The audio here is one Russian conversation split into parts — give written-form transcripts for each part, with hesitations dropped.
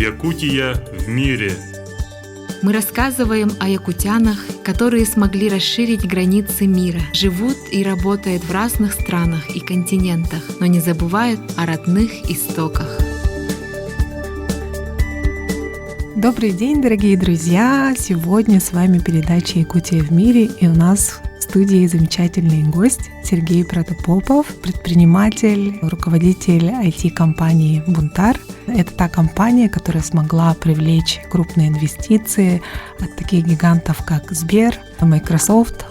Якутия в мире. Мы рассказываем о якутянах, которые смогли расширить границы мира, живут и работают в разных странах и континентах, но не забывают о родных истоках. Добрый день, дорогие друзья! Сегодня с вами передача «Якутия в мире», и у нас в студии замечательный гость Сергей Протопопов, предприниматель, руководитель IT-компании «Бунтар». Это та компания, которая смогла привлечь крупные инвестиции от таких гигантов, как Сбер, Microsoft,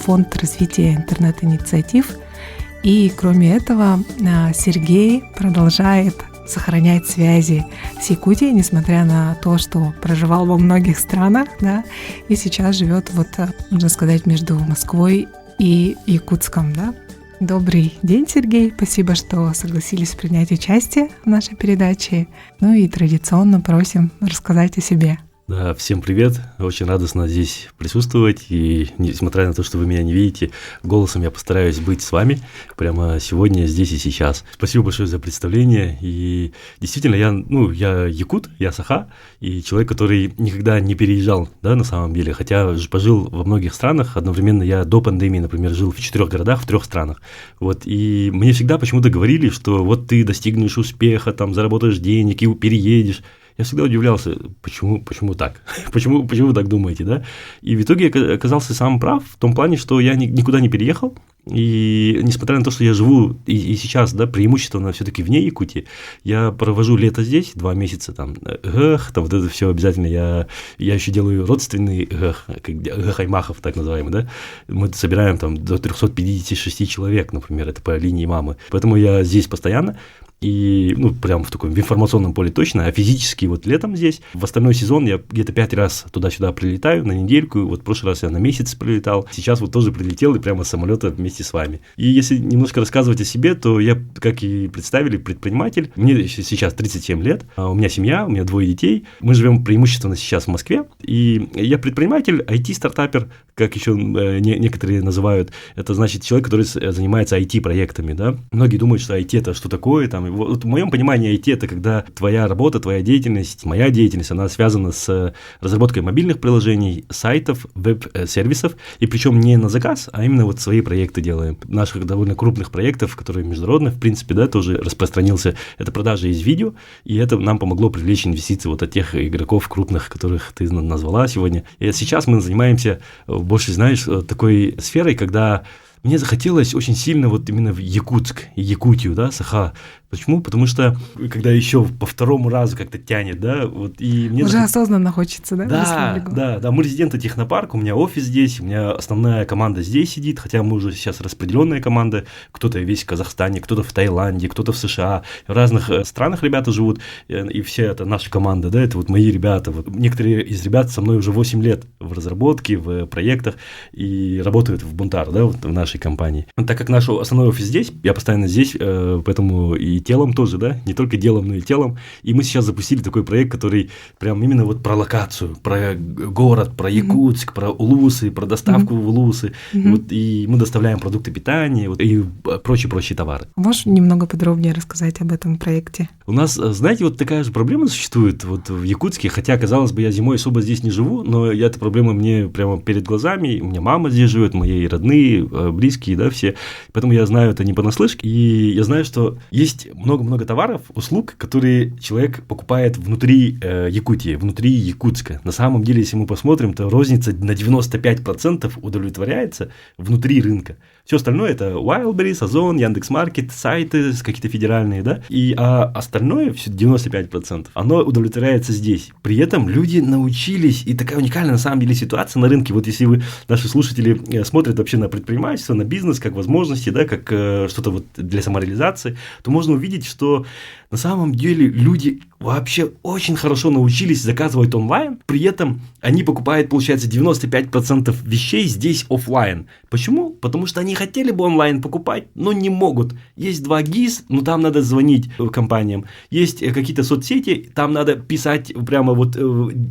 Фонд развития интернет-инициатив. И кроме этого, Сергей продолжает сохранять связи с Якутией, несмотря на то, что проживал во многих странах, да, и сейчас живет, можно сказать, между Москвой и Якутском, да. Добрый день, Сергей. Спасибо, что согласились принять участие в нашей передаче. Ну и традиционно просим рассказать о себе. Да, всем привет. Очень радостно здесь присутствовать. И несмотря на то, что вы меня не видите, голосом я постараюсь быть с вами прямо сегодня, здесь и сейчас. Спасибо большое за представление. И действительно, я якут, я саха, и человек, который никогда не переезжал, да, на самом деле. Хотя пожил во многих странах. Одновременно я до пандемии, например, жил в 4 городах, в 3 странах. И мне всегда почему-то говорили, что вот ты достигнешь успеха, там, заработаешь денег и переедешь. Я всегда удивлялся, почему так? почему вы так думаете, да? И в итоге я оказался сам прав в том плане, что я никуда не переехал. И несмотря на то, что я живу и сейчас, да, преимущественно все-таки вне Якутии, я провожу лето здесь, 2 месяца, там вот это все обязательно, я еще делаю родственный аймахов, так называемый, да, мы собираем там до 356 человек, например, это по линии мамы, поэтому я здесь постоянно. И, прям в таком информационном поле точно, а физически летом здесь. В остальной сезон я где-то 5 раз туда-сюда прилетаю на недельку. В прошлый раз я на месяц прилетал. Сейчас тоже прилетел и прямо с самолета вместе с вами. И если немножко рассказывать о себе, то я, как и представили, предприниматель. Мне сейчас 37 лет. У меня семья, у меня 2 детей. Мы живем преимущественно сейчас в Москве. И я предприниматель, IT-стартапер, как еще некоторые называют. Это значит человек, который занимается IT-проектами. Да? Многие думают, что IT это что такое, там. В моем понимании IT – это когда твоя работа, твоя деятельность, моя деятельность, она связана с разработкой мобильных приложений, сайтов, веб-сервисов, и причем не на заказ, а именно свои проекты делаем. Наших довольно крупных проектов, которые международные, в принципе, да, тоже распространился, это продажа из видео, и это нам помогло привлечь инвестиции от тех игроков крупных, которых ты назвала сегодня. И сейчас мы занимаемся больше, такой сферой, когда мне захотелось очень сильно именно в Якутск и Якутию, да, Саха. Почему? Потому что, когда еще по 2-му разу как-то тянет, да, и мне уже осознанно хочется, да? Да, мы резиденты технопарка, у меня офис здесь, у меня основная команда здесь сидит, хотя мы уже сейчас распределенная команда, кто-то весь в Казахстане, кто-то в Таиланде, кто-то в США, в разных странах ребята живут, и все это наша команда, да, это мои ребята. Некоторые из ребят со мной уже 8 лет в разработке, в проектах и работают в Бунтар, да, в нашей компании. Так как наш основной офис здесь, я постоянно здесь, поэтому и телом тоже, да, не только делом, но и телом. И мы сейчас запустили такой проект, который прям именно про локацию, про город, про Якутск, про Улусы, про доставку в Улусы. И мы доставляем продукты питания и прочие товары. Можешь немного подробнее рассказать об этом проекте? У нас, знаете, такая же проблема существует в Якутске, хотя, казалось бы, я зимой особо здесь не живу, но эта проблема мне прямо перед глазами. У меня мама здесь живет, мои родные, близкие, да, все. Поэтому я знаю это не понаслышке. И я знаю, что есть много-много товаров, услуг, которые человек покупает внутри Якутии, внутри Якутска. На самом деле, если мы посмотрим, то розница на 95% удовлетворяется внутри рынка. Все остальное – это Wildberries, Озон, Яндекс.Маркет, сайты какие-то федеральные, да, а остальное, 95%, оно удовлетворяется здесь. При этом люди научились, и такая уникальная на самом деле ситуация на рынке. Если вы, наши слушатели, смотрят вообще на предпринимательство, на бизнес, как возможности, да, как что-то для самореализации, то можно увидеть, что на самом деле люди вообще очень хорошо научились заказывать онлайн, при этом они покупают, получается, 95% вещей здесь офлайн. Почему? Потому что они хотели бы онлайн покупать, но не могут. Есть 2 ГИС, но там надо звонить компаниям. Есть какие-то соцсети, там надо писать прямо вот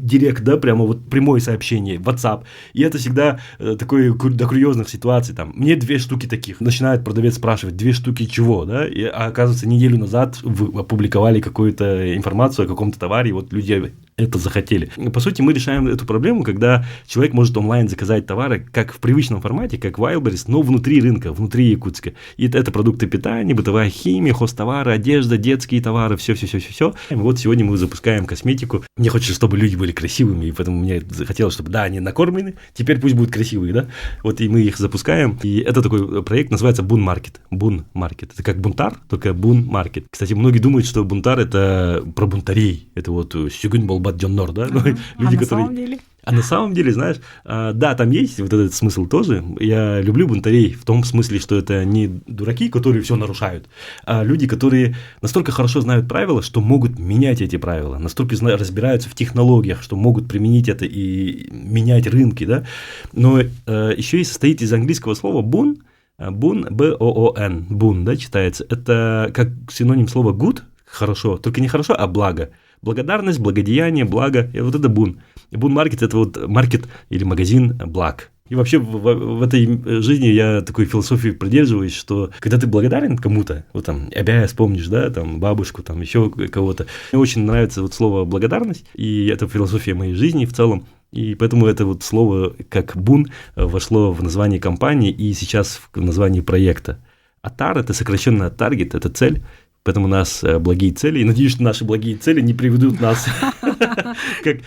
директ, да, прямо вот прямое сообщение, WhatsApp. И это всегда такое до курьезных ситуаций. Там, мне 2 штуки таких. Начинает продавец спрашивать, 2 штуки чего, да? И, оказывается, неделю назад вы опубликовали какую-то информацию о каком-то товаре, и вот люди это захотели. По сути, мы решаем эту проблему, когда человек может онлайн заказать товары как в привычном формате, как Wildberries, но внутри рынка, внутри Якутска. И это продукты питания, бытовая химия, хозтовары, одежда, детские товары, все. И вот сегодня мы запускаем косметику. Мне хочется, чтобы люди были красивыми, и поэтому мне захотелось, чтобы, да, они накормлены, теперь пусть будут красивые, да? Вот и мы их запускаем. И это такой проект, называется Бун Маркет. Бун Маркет. Это как бунтар, только Бун Маркет. Кстати, многие думают, что бунтар это про бунтарей. Это вот Сюгунь Болбат Джоннор, да? Люди, на которые... самом деле? А на самом деле, знаешь, да, там есть вот этот смысл тоже. Я люблю бунтарей в том смысле, что это не дураки, которые все нарушают, а люди, которые настолько хорошо знают правила, что могут менять эти правила, настолько разбираются в технологиях, что могут применить это и менять рынки, да. Но еще и состоит из английского слова «бун», «бун», B-O-O-N, «бун», да, читается. Это как синоним слова «good», хорошо, только не хорошо, а благо. Благодарность, благодеяние, благо, и вот это бун. И бун-маркет – это вот маркет или магазин благ. И вообще в этой жизни я такой философии придерживаюсь, что когда ты благодарен кому-то, вот там, Абяя вспомнишь, да, там, бабушку, там, еще кого-то, мне очень нравится вот слово благодарность, и это философия моей жизни в целом. И поэтому это вот слово, как бун, вошло в название компании и сейчас в название проекта. А тар – это сокращенно от таргет, это цель. Поэтому у нас благие цели. И надеюсь, что наши благие цели не приведут нас, как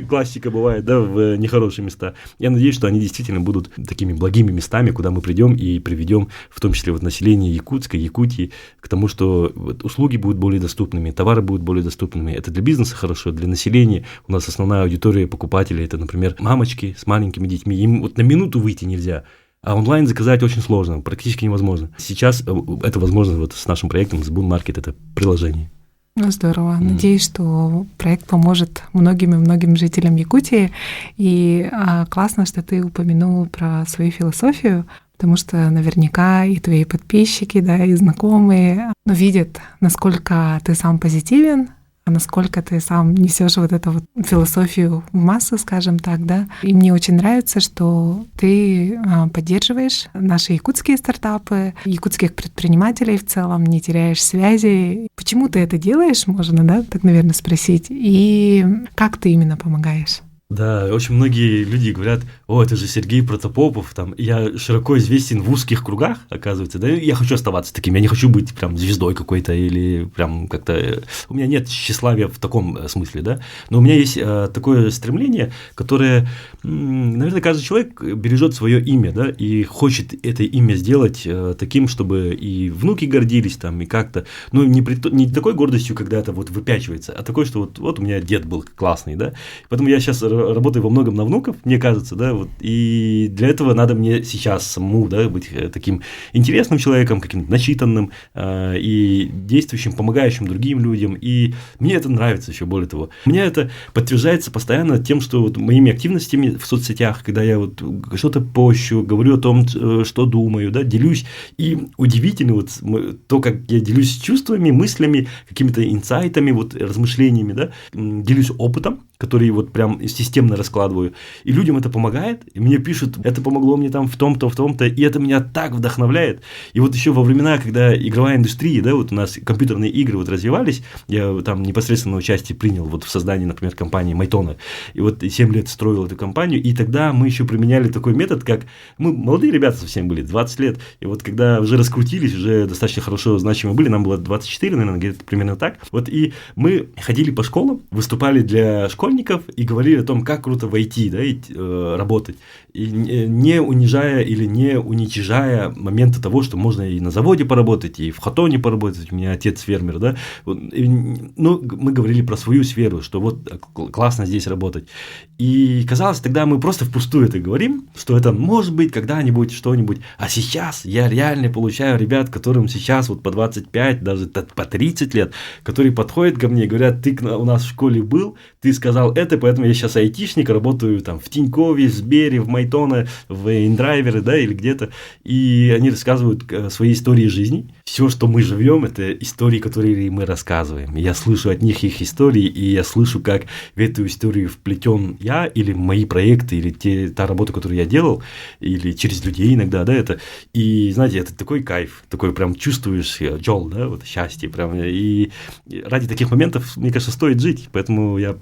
классика бывает, да, в нехорошие места. Я надеюсь, что они действительно будут такими благими местами, куда мы придем и приведем, в том числе вот население Якутска, Якутии, к тому, что вот услуги будут более доступными, товары будут более доступными. Это для бизнеса хорошо, для населения. У нас основная аудитория покупателей – это, например, мамочки с маленькими детьми. Им вот на минуту выйти нельзя. А онлайн заказать очень сложно, практически невозможно. Сейчас это возможно вот с нашим проектом, с Бун Маркет, это приложение. Ну, здорово. Надеюсь, что проект поможет многим и многим жителям Якутии. И классно, что ты упомянул про свою философию, потому что наверняка и твои подписчики, да, и знакомые видят, насколько ты сам позитивен, а насколько ты сам несешь вот эту вот философию в массу, скажем так, да. И мне очень нравится, что ты поддерживаешь наши якутские стартапы, якутских предпринимателей в целом, не теряешь связи. Почему ты это делаешь, можно, да, так, наверное, спросить, и как ты именно помогаешь? Да, очень многие люди говорят: о, это же Сергей Протопопов, там, я широко известен в узких кругах, оказывается, да, я хочу оставаться таким, я не хочу быть прям звездой какой-то или прям как-то, у меня нет тщеславия в таком смысле, да, но у меня есть такое стремление, которое, наверное, каждый человек бережет свое имя, да, и хочет это имя сделать таким, чтобы и внуки гордились там, и как-то, ну, не такой гордостью, когда это вот выпячивается, а такой, что вот у меня дед был классный, да, поэтому я сейчас работаю во многом на внуков, мне кажется, да, вот, и для этого надо мне сейчас самому, да, быть таким интересным человеком, каким-то начитанным и действующим, помогающим другим людям, и мне это нравится еще, более того. Мне это подтверждается постоянно тем, что вот моими активностями в соцсетях, когда я вот что-то пощу, говорю о том, что думаю, да, делюсь, и удивительно вот то, как я делюсь чувствами, мыслями, какими-то инсайтами, вот размышлениями, да, делюсь опытом, который вот прям системно раскладываю, и людям это помогает, и мне пишут: это помогло мне там в том-то, и это меня так вдохновляет. И вот еще во времена, когда игровая индустрия, да, вот у нас компьютерные игры вот развивались, я там непосредственно участие принял вот в создании, например, компании Майтона, и вот 7 лет строил эту компанию, и тогда мы еще применяли такой метод, как мы молодые ребята совсем были, 20 лет, и вот когда уже раскрутились, уже достаточно хорошо значимы были, нам было 24, наверное, где-то примерно так, вот, и мы ходили по школам, выступали для школьников и говорили о том, как круто войти, да, и работать, и не унижая или не уничижая момента того, что можно и на заводе поработать, и в хатоне поработать, у меня отец фермер, да, ну, мы говорили про свою сферу, что вот классно здесь работать, и казалось, тогда мы просто впустую это говорим, что это может быть когда-нибудь что-нибудь, а сейчас я реально получаю ребят, которым сейчас вот по 25, даже по 30 лет, которые подходят ко мне и говорят: ты у нас в школе был, ты сказал это, поэтому я сейчас айтишник, работаю там в Тинькове, в Сбере, в Майтона, в Индрайвере, да, или где-то, и они рассказывают свои истории жизни. все, что мы живем, это истории, которые мы рассказываем. И я слышу от них их истории, и я слышу, как в эту историю вплетен я, или мои проекты, или та работа, которую я делал, или через людей иногда, да, это. И, знаете, это такой кайф, такой прям чувствуешь джол, да, вот счастье прям. И ради таких моментов, мне кажется, стоит жить. Поэтому я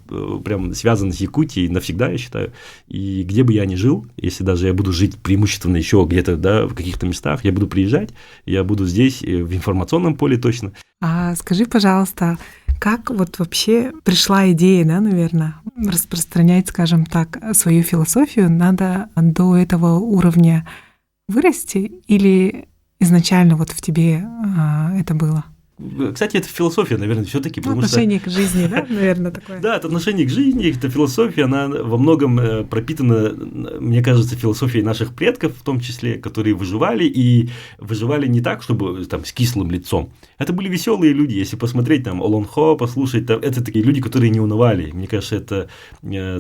прям связан с Якутией навсегда, я считаю. И где бы я ни жил, если даже я буду жить преимущественно еще где-то, да, в каких-то местах, я буду приезжать, я буду здесь в информационном поле точно. А скажи, пожалуйста, как вот вообще пришла идея, да, наверное, распространять, скажем так, свою философию? Надо до этого уровня вырасти или изначально вот в тебе это было? Кстати, это философия, наверное, все-таки, потому отношение к жизни, да, наверное, такое. Да, это отношение к жизни, это философия, она во многом пропитана, мне кажется, философией наших предков, в том числе, которые выживали, и выживали не так, чтобы там с кислым лицом. Это были веселые люди, если посмотреть там Олонхо, послушать, там, это такие люди, которые не унывали. Мне кажется, это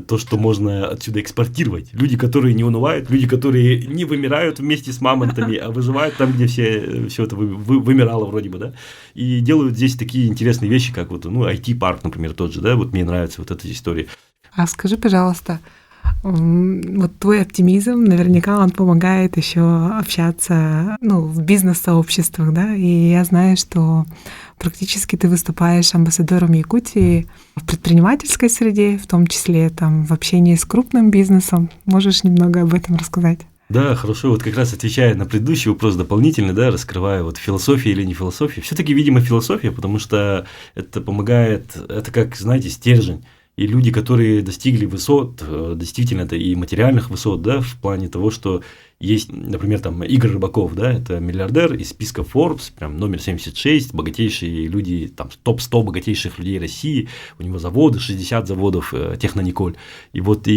то, что можно отсюда экспортировать. Люди, которые не унывают, люди, которые не вымирают вместе с мамонтами, а выживают там, где все это вымирало вроде бы, да. И делают здесь такие интересные вещи, как вот, IT-парк, например, тот же, да, вот мне нравится вот эта история. А скажи, пожалуйста, вот твой оптимизм, наверняка он помогает еще общаться, в бизнес-сообществах, да, и я знаю, что практически ты выступаешь амбассадором Якутии в предпринимательской среде, в том числе там в общении с крупным бизнесом. Можешь немного об этом рассказать? Да, хорошо. Вот как раз отвечая на предыдущий вопрос дополнительно, да, раскрывая вот философия или не философия. Все-таки, видимо, философия, потому что это помогает, это как, знаете, стержень. И люди, которые достигли высот, действительно, это и материальных высот, да, в плане того, что есть, например, там Игорь Рыбаков, да, это миллиардер из списка Forbes, прям номер 76, богатейшие люди, там топ-100 богатейших людей России, у него заводы, 60 заводов, Технониколь. И вот,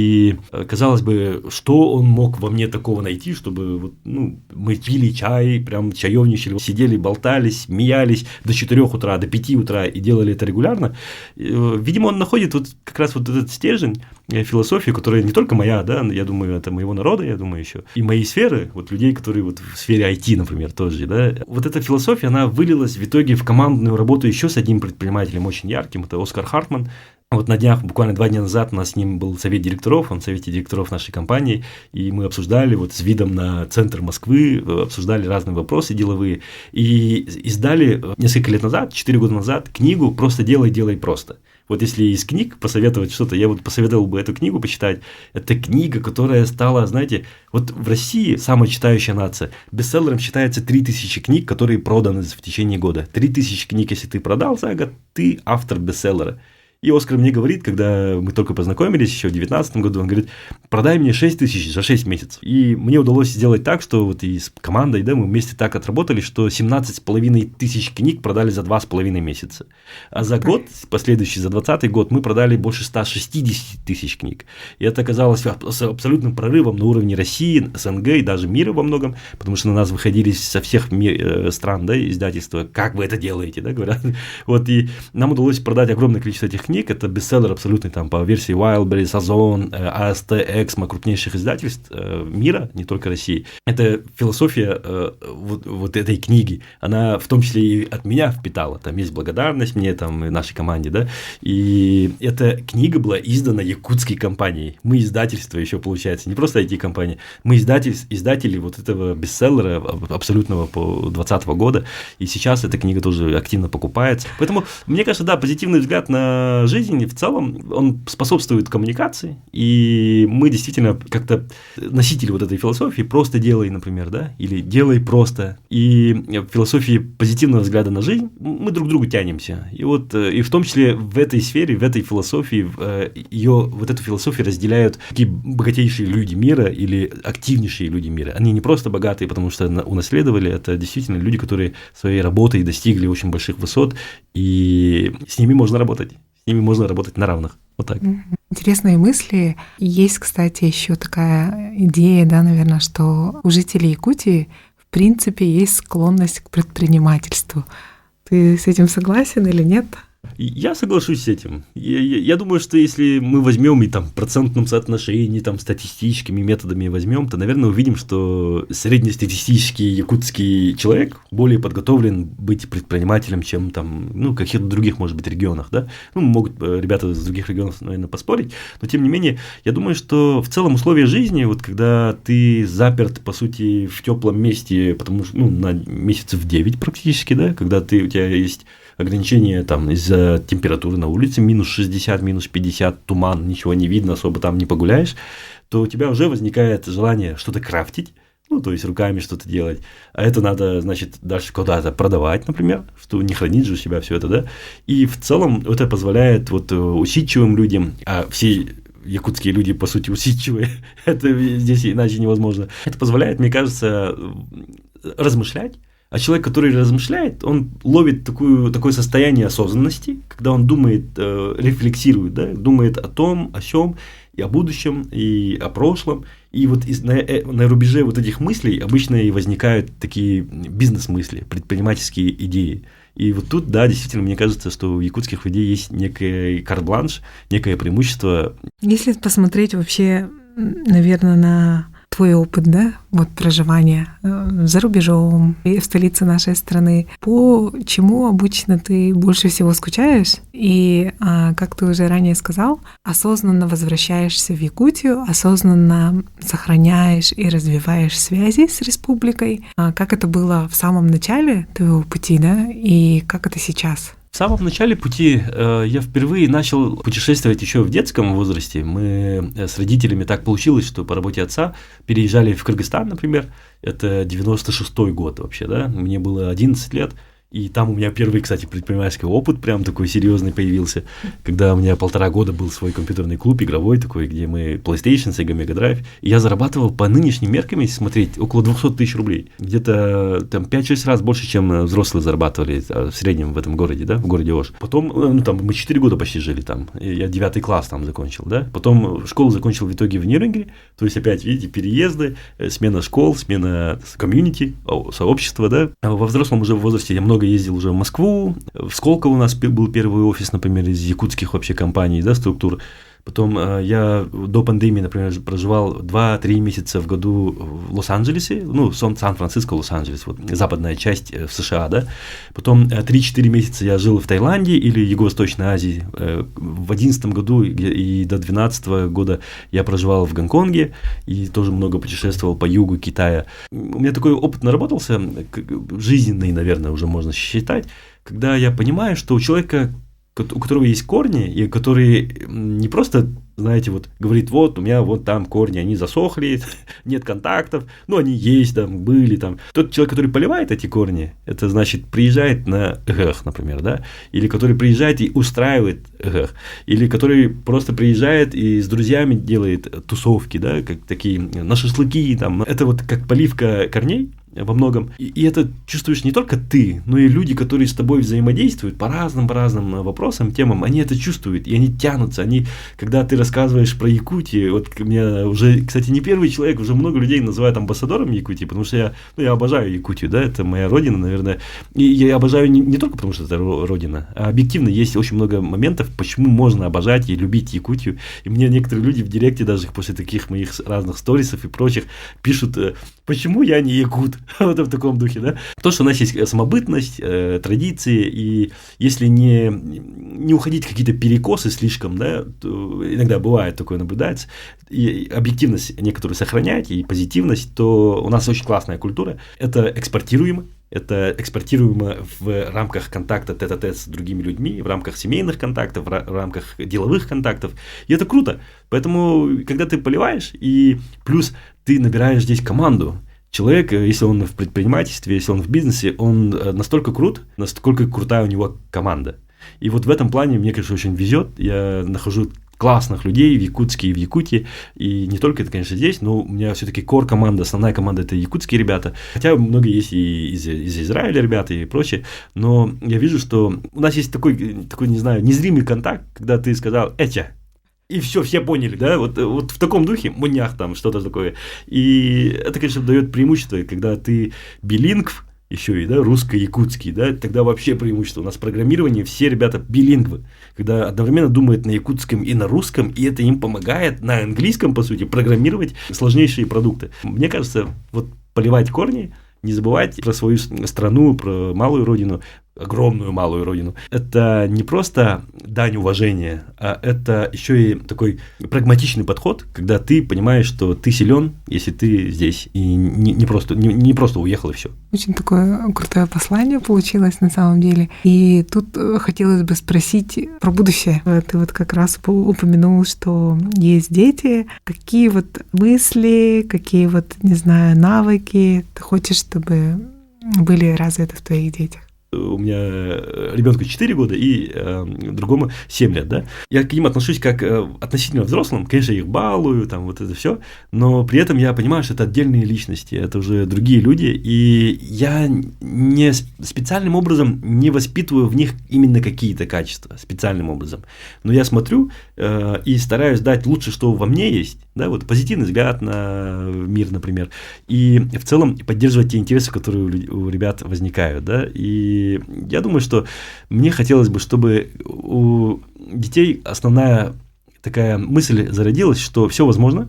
казалось бы, что он мог во мне такого найти, чтобы вот, мы пили чай, прям чаевничали, сидели, болтались, смеялись до 4 утра, до 5 утра и делали это регулярно. Видимо, он находит вот как раз вот этот стержень, философию, которая не только моя, да, я думаю, это моего народа, я думаю, еще, и моей сферы, вот людей, которые вот в сфере IT, например, тоже, да, вот эта философия, она вылилась в итоге в командную работу еще с одним предпринимателем очень ярким, это Оскар Хартман. Вот на днях, буквально 2 дня назад, у нас с ним был совет директоров, он в совете директоров нашей компании, и мы обсуждали вот с видом на центр Москвы, обсуждали разные вопросы деловые, и издали несколько лет назад, 4 года назад, книгу «Просто делай просто». Вот если из книг посоветовать что-то, я вот посоветовал бы эту книгу почитать. Это книга, которая стала, знаете, вот в России самая читающая нация. Бестселлером считается 3000 книг, которые проданы в течение года. 3000 книг, если ты продал за год, ты автор бестселлера. И Оскар мне говорит, когда мы только познакомились еще в 2019 году, он говорит, продай мне 6000 за 6 месяцев. И мне удалось сделать так, что вот и с командой, да, мы вместе так отработали, что 17,5 тысяч книг продали за 2,5 месяца. А за год, последующий, за 2020 год, мы продали больше 160 тысяч книг. И это оказалось абсолютным прорывом на уровне России, СНГ и даже мира во многом, потому что на нас выходили со всех стран, да, издательства, как вы это делаете, да, говорят. Вот, и нам удалось продать огромное количество этих книг. Это бестселлер абсолютный там по версии Wildberries, Озон, АСТ, Эксмо, крупнейших издательств мира, не только России. Это философия вот этой книги, она в том числе и от меня впитала. Там есть благодарность мне, там, и нашей команде, да. И эта книга была издана якутской компанией. Мы издательство еще, получается, не просто IT-компания, мы издатели вот этого бестселлера абсолютного по 2020 года. И сейчас эта книга тоже активно покупается. Поэтому, мне кажется, да, позитивный взгляд на жизнь в целом, он способствует коммуникации, и мы действительно как-то носители вот этой философии «просто делай», например, да, или «делай просто». И в философии позитивного взгляда на жизнь мы друг к другу тянемся. И вот, и в том числе в этой сфере, в этой философии, вот эту философию разделяют такие богатейшие люди мира или активнейшие люди мира. Они не просто богатые, потому что унаследовали, это действительно люди, которые своей работой достигли очень больших высот, и с ними можно работать. С ними можно работать на равных. Вот так. Интересные мысли. Есть, кстати, еще такая идея, да, наверное, что у жителей Якутии в принципе есть склонность к предпринимательству. Ты с этим согласен или нет? Я соглашусь с этим. Я думаю, что если мы возьмем и там в процентном соотношении, там статистическими методами возьмем, то, наверное, увидим, что среднестатистический якутский человек более подготовлен быть предпринимателем, чем там, ну, каких-то других, может быть, регионах, да. Ну, могут ребята из других регионов, наверное, поспорить, но, тем не менее, я думаю, что в целом условия жизни, вот когда ты заперт, по сути, в теплом месте, потому что, ну, на месяцев 9 практически, да, когда у тебя есть ограничения там из-за температуры на улице, минус 60, минус 50, туман, ничего не видно, особо там не погуляешь, то у тебя уже возникает желание что-то крафтить, ну, то есть руками что-то делать, а это надо, значит, дальше куда-то продавать, например, что не хранить же у себя все это, да, и в целом это позволяет вот усидчивым людям, а все якутские люди, по сути, усидчивые, это здесь иначе невозможно, это позволяет, мне кажется, размышлять. А человек, который размышляет, он ловит такое состояние осознанности, когда он думает, рефлексирует, да, думает о том, о сём, и о будущем, и о прошлом. И вот на рубеже вот этих мыслей обычно и возникают такие бизнес-мысли, предпринимательские идеи. И вот тут, да, действительно, мне кажется, что у якутских людей есть некий карт-бланш, некое преимущество. Если посмотреть вообще, наверное, на твой опыт, да, вот проживания за рубежом и в столице нашей страны, по чему обычно ты больше всего скучаешь? И, как ты уже ранее сказал, осознанно возвращаешься в Якутию, осознанно сохраняешь и развиваешь связи с республикой. Как это было в самом начале твоего пути, да, и как это сейчас? В самом начале пути я впервые начал путешествовать еще в детском возрасте. Мы с родителями так получилось, что по работе отца переезжали в Кыргызстан, например. Это 96-й год вообще, да. Мне было 11 лет. И там у меня первый, кстати, предпринимательский опыт прям такой серьезный появился, когда у меня 1,5 года был свой компьютерный клуб игровой такой, где мы PlayStation, Sega Mega Drive, и я зарабатывал по нынешним меркам, если смотреть, около 200 тысяч рублей. Где-то там 5-6 раз больше, чем взрослые зарабатывали в среднем в этом городе, да, в городе Ош. Потом, ну там мы 4 года почти жили там, я 9 класс там закончил, да, потом школу закончил в итоге в Нерюнгере, то есть опять, видите, переезды, смена школ, смена комьюнити, сообщества, да. А во взрослом уже возрасте я много ездил уже в Москву, в Сколково у нас был первый офис, например, из якутских вообще компаний, да, структур. Потом я до пандемии, например, проживал 2-3 месяца в году в Лос-Angeles, ну, Сан-Франциско, Лос-Анджелес, вот западная часть в США, да. Потом 3-4 месяца я жил в Таиланде или Юго-Восточной Азии. В 2011 году и до 2012 года я проживал в Гонконге и тоже много путешествовал по югу Китая. У меня такой опыт наработался, жизненный, наверное, уже можно считать, когда я понимаю, что у человека, у которого есть корни, и который не просто, знаете, вот говорит, вот у меня вот там корни, они засохли, нет контактов, ну они есть там, были там. Тот человек, который поливает эти корни, это значит приезжает на эгэх, например, да, или который приезжает и устраивает эгэх, или который просто приезжает и с друзьями делает тусовки, да, как такие на шашлыки, там, это вот как поливка корней во многом. И это чувствуешь не только ты, но и люди, которые с тобой взаимодействуют по разным вопросам, темам, они это чувствуют, и они тянутся. Они, когда ты рассказываешь про Якутию, вот меня уже, кстати, не первый человек, уже много людей называют амбассадором Якутии, потому что я обожаю Якутию, да, это моя родина, наверное. И я обожаю не только потому, что это родина, а объективно есть очень много моментов, почему можно обожать и любить Якутию. И мне некоторые люди в директе даже после таких моих разных сторисов и прочих пишут, почему я не якут. Вот в таком духе, да. То, что у нас есть самобытность, традиции, и если не уходить в какие-то перекосы слишком, да, то иногда бывает такое наблюдается, и объективность некоторую сохранять, и позитивность, то у нас очень классная культура. Это экспортируемо в рамках контакта тет-а-тет с другими людьми, в рамках семейных контактов, в рамках деловых контактов, и это круто. Поэтому, когда ты поливаешь, и плюс ты набираешь здесь команду, человек, если он в предпринимательстве, если он в бизнесе, он настолько крут, насколько крутая у него команда. И вот в этом плане мне, конечно, очень везет. Я нахожу классных людей в Якутске и в Якутии. И не только это, конечно, здесь, но у меня все-таки кор-команда, основная команда – это якутские ребята. Хотя много есть и из Израиля ребята и прочее. Но я вижу, что у нас есть такой, не знаю, незримый контакт, когда ты сказал «Этя». И все поняли, да, вот в таком духе, мунях там, что-то такое. И это, конечно, дает преимущество, когда ты билингв, еще и, да, русско-якутский, да, тогда вообще преимущество. У нас в программировании все ребята билингвы, когда одновременно думают на якутском и на русском, и это им помогает на английском, по сути, программировать сложнейшие продукты. Мне кажется, вот поливать корни, не забывать про свою страну, про малую родину, огромную малую родину. Это не просто дань уважения, а это еще и такой прагматичный подход, когда ты понимаешь, что ты силен, если ты здесь, и не просто уехал и все. Очень такое крутое послание получилось на самом деле. И тут хотелось бы спросить про будущее. Ты вот как раз упомянул, что есть дети. Какие вот мысли, какие вот, не знаю, навыки ты хочешь, чтобы были развиты в твоих детях? У меня ребенку 4 года и другому 7 лет, да. Я к ним отношусь как относительно взрослым, конечно, я их балую, там вот это все, но при этом я понимаю, что это отдельные личности, это уже другие люди, и я не специальным образом не воспитываю в них именно какие-то качества, специальным образом, но я смотрю и стараюсь дать лучше, что во мне есть, да, вот позитивный взгляд на мир, например, и в целом поддерживать те интересы, которые у ребят возникают, да, и я думаю, что мне хотелось бы, чтобы у детей основная такая мысль зародилась, что все возможно.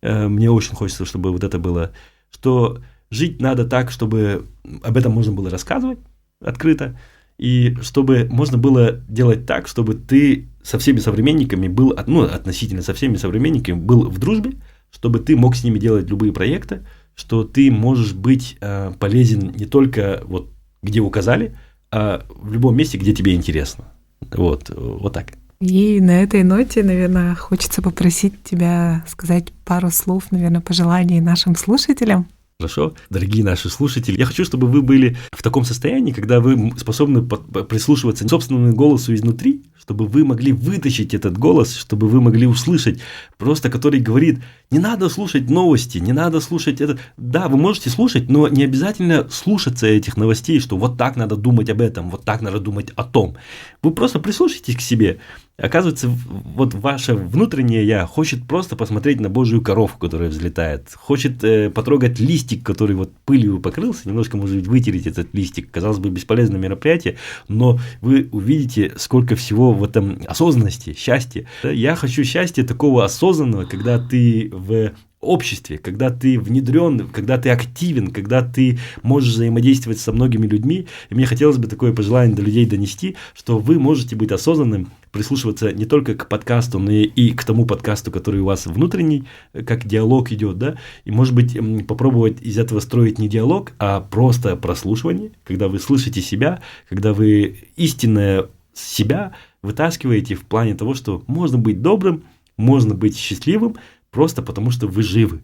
Мне очень хочется, чтобы вот это было, что жить надо так, чтобы об этом можно было рассказывать открыто, и чтобы можно было делать так, чтобы ты со всеми современниками был, относительно со всеми современниками был в дружбе, чтобы ты мог с ними делать любые проекты, что ты можешь быть полезен не только вот где указали, а в любом месте, где тебе интересно. Вот так. И на этой ноте, наверное, хочется попросить тебя сказать пару слов, наверное, пожеланий нашим слушателям. Хорошо, дорогие наши слушатели, я хочу, чтобы вы были в таком состоянии, когда вы способны прислушиваться к собственному голосу изнутри, чтобы вы могли вытащить этот голос, чтобы вы могли услышать, просто который говорит, не надо слушать новости, не надо слушать это. Да, вы можете слушать, но не обязательно слушаться этих новостей, что вот так надо думать об этом, вот так надо думать о том. Вы просто прислушайтесь к себе. Оказывается, вот ваше внутреннее «я» хочет просто посмотреть на Божью коровку, которая взлетает, хочет потрогать листик, который вот пылью покрылся, немножко, может быть, вытереть этот листик. Казалось бы, бесполезное мероприятие, но вы увидите, сколько всего в этом осознанности, счастья. Я хочу счастья такого осознанного, когда ты в обществе, когда ты внедрен, когда ты активен, когда ты можешь взаимодействовать со многими людьми. И мне хотелось бы такое пожелание до людей донести, что вы можете быть осознанным, прислушиваться не только к подкасту, но и к тому подкасту, который у вас внутренний, как диалог идет, да, и, может быть, попробовать из этого строить не диалог, а просто прослушивание, когда вы слышите себя, когда вы истинное себя вытаскиваете в плане того, что можно быть добрым, можно быть счастливым, просто потому что вы живы.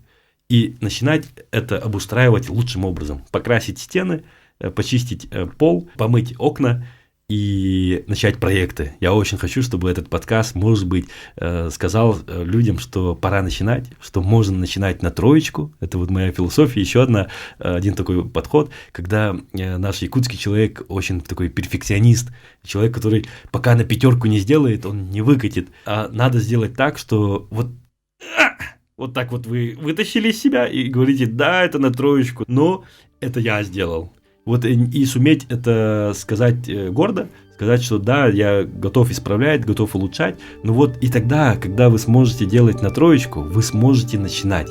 И начинать это обустраивать лучшим образом. Покрасить стены, почистить пол, помыть окна и начать проекты. Я очень хочу, чтобы этот подкаст, может быть, сказал людям, что пора начинать, что можно начинать на 3. Это вот моя философия. Еще один такой подход, когда наш якутский человек очень такой перфекционист, человек, который пока на 5 не сделает, он не выкатит. А надо сделать так, что вот так вот вы вытащили из себя и говорите, да, это на 3, но это я сделал. Вот и суметь это сказать гордо, сказать, что да, я готов исправлять, готов улучшать. Но вот и тогда, когда вы сможете делать на 3, вы сможете начинать.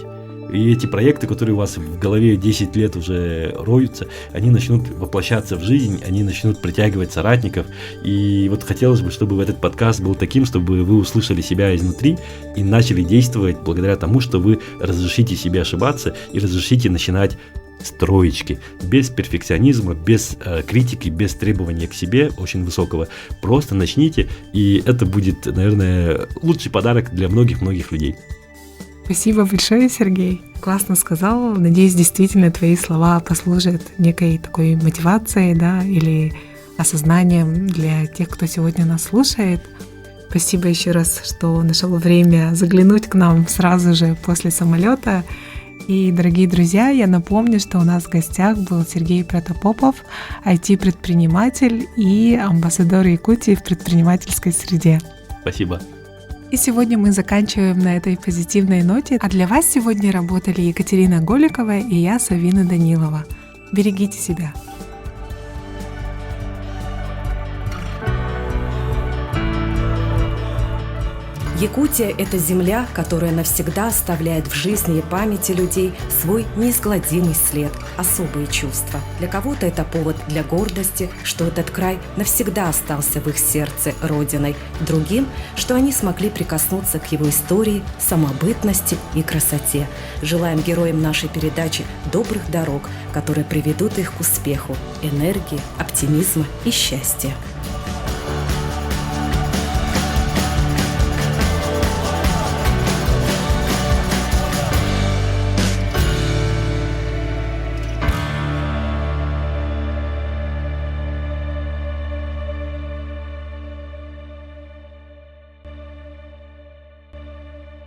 И эти проекты, которые у вас в голове 10 лет уже роются, они начнут воплощаться в жизнь, они начнут притягивать соратников. И вот хотелось бы, чтобы этот подкаст был таким, чтобы вы услышали себя изнутри и начали действовать благодаря тому, что вы разрешите себе ошибаться и разрешите начинать с 3, без перфекционизма, без критики, без требования к себе очень высокого. Просто начните, и это будет, наверное, лучший подарок для многих-многих людей. Спасибо большое, Сергей. Классно сказал. Надеюсь, действительно твои слова послужат некой такой мотивацией, да, или осознанием для тех, кто сегодня нас слушает. Спасибо еще раз, что нашел время заглянуть к нам сразу же после самолета. И, дорогие друзья, я напомню, что у нас в гостях был Сергей Протопопов, IT-предприниматель и амбассадор Якутии в предпринимательской среде. Спасибо. И сегодня мы заканчиваем на этой позитивной ноте. А для вас сегодня работали Екатерина Голикова и я, Савина Данилова. Берегите себя. Якутия – это земля, которая навсегда оставляет в жизни и памяти людей свой неизгладимый след, особые чувства. Для кого-то это повод для гордости, что этот край навсегда остался в их сердце родиной, другим, что они смогли прикоснуться к его истории, самобытности и красоте. Желаем героям нашей передачи добрых дорог, которые приведут их к успеху, энергии, оптимизма и счастья.